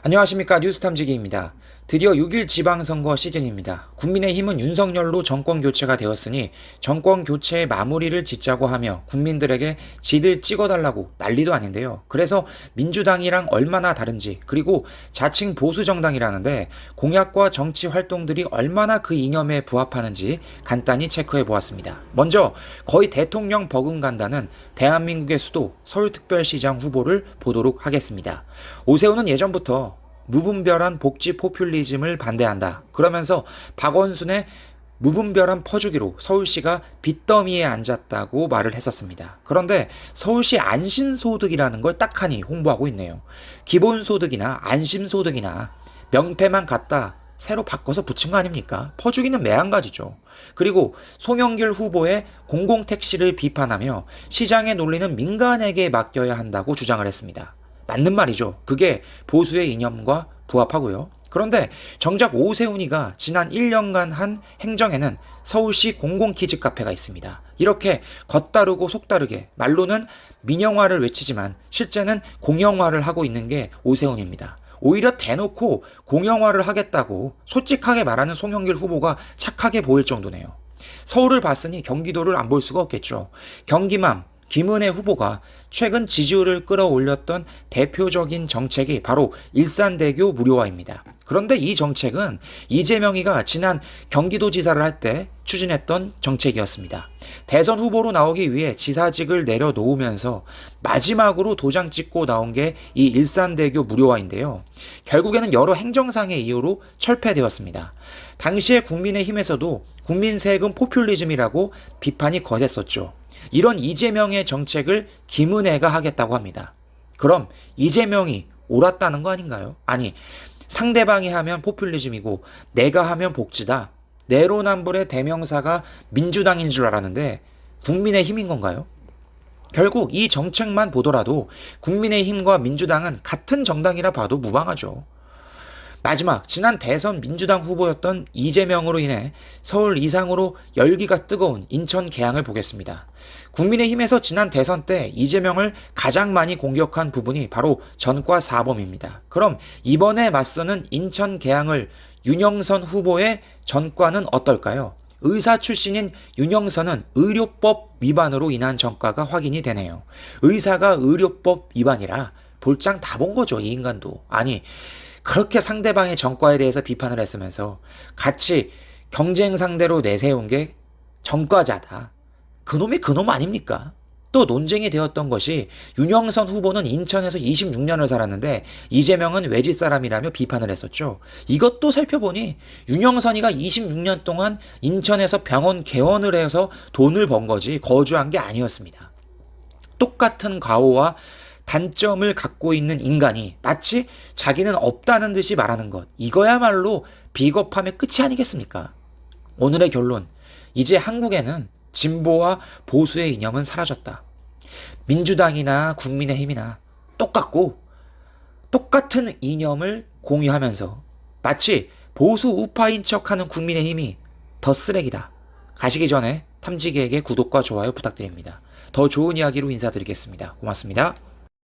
안녕하십니까, 뉴스탐지기입니다. 드디어 6일 지방선거 시즌입니다. 국민의힘은 윤석열로 정권 교체가 되었으니 정권 교체의 마무리를 짓자고 하며 국민들에게 지들 찍어달라고 난리도 아닌데요. 그래서 민주당이랑 얼마나 다른지, 그리고 자칭 보수정당이라는데 공약과 정치 활동들이 얼마나 그 이념에 부합하는지 간단히 체크해 보았습니다. 먼저 거의 대통령 버금간다는 대한민국의 수도 서울특별시장 후보를 보도록 하겠습니다. 오세훈은 예전부터 무분별한 복지 포퓰리즘을 반대한다. 그러면서 박원순의 무분별한 퍼주기로 서울시가 빚더미에 앉았다고 말을 했었습니다. 그런데 서울시 안심소득이라는 걸 딱하니 홍보하고 있네요. 기본소득이나 안심소득이나 명패만 갖다 새로 바꿔서 붙인 거 아닙니까? 퍼주기는 매한가지죠. 그리고 송영길 후보의 공공택시를 비판하며 시장의 논리는 민간에게 맡겨야 한다고 주장을 했습니다. 맞는 말이죠. 그게 보수의 이념과 부합하고요. 그런데 정작 오세훈이가 지난 1년간 한 행정에는 서울시 공공키즈 카페가 있습니다. 이렇게 겉다르고 속다르게 말로는 민영화를 외치지만 실제는 공영화를 하고 있는 게 오세훈입니다. 오히려 대놓고 공영화를 하겠다고 솔직하게 말하는 송영길 후보가 착하게 보일 정도네요. 서울을 봤으니 경기도를 안 볼 수가 없겠죠. 경기맘 김은혜 후보가 최근 지지율을 끌어올렸던 대표적인 정책이 바로 일산대교 무료화입니다. 그런데 이 정책은 이재명이가 지난 경기도지사를 할 때 추진했던 정책이었습니다. 대선 후보로 나오기 위해 지사직을 내려놓으면서 마지막으로 도장 찍고 나온 게 이 일산대교 무료화인데요. 결국에는 여러 행정상의 이유로 철폐되었습니다. 당시에 국민의힘에서도 국민 세금 포퓰리즘이라고 비판이 거셌었죠. 이런 이재명의 정책을 김은혜가 하겠다고 합니다. 그럼 이재명이 옳았다는 거 아닌가요? 아니, 상대방이 하면 포퓰리즘이고 내가 하면 복지다. 내로남불의 대명사가 민주당인 줄 알았는데 국민의힘인 건가요? 결국 이 정책만 보더라도 국민의힘과 민주당은 같은 정당이라 봐도 무방하죠. 마지막 지난 대선 민주당 후보였던 이재명으로 인해 서울 이상으로 열기가 뜨거운 인천 계양을 보겠습니다. 국민의힘에서 지난 대선 때 이재명을 가장 많이 공격한 부분이 바로 전과 사범입니다. 그럼 이번에 맞서는 인천 계양을 윤영선 후보의 전과는 어떨까요? 의사 출신인 윤영선은 의료법 위반으로 인한 전과가 확인이 되네요. 의사가 의료법 위반이라 볼장 다 본 거죠, 이 인간도. 아니, 그렇게 상대방의 전과에 대해서 비판을 했으면서 같이 경쟁 상대로 내세운 게 전과자다. 그놈이 그놈 아닙니까? 또 논쟁이 되었던 것이 윤영선 후보는 인천에서 26년을 살았는데 이재명은 외지 사람이라며 비판을 했었죠. 이것도 살펴보니 윤영선이가 26년 동안 인천에서 병원 개원을 해서 돈을 번 거지 거주한 게 아니었습니다. 똑같은 과오와 단점을 갖고 있는 인간이 마치 자기는 없다는 듯이 말하는 것. 이거야말로 비겁함의 끝이 아니겠습니까? 오늘의 결론. 이제 한국에는 진보와 보수의 이념은 사라졌다. 민주당이나 국민의힘이나 똑같고 똑같은 이념을 공유하면서 마치 보수 우파인 척하는 국민의힘이 더 쓰레기다. 가시기 전에 탐지기에게 구독과 좋아요 부탁드립니다. 더 좋은 이야기로 인사드리겠습니다. 고맙습니다.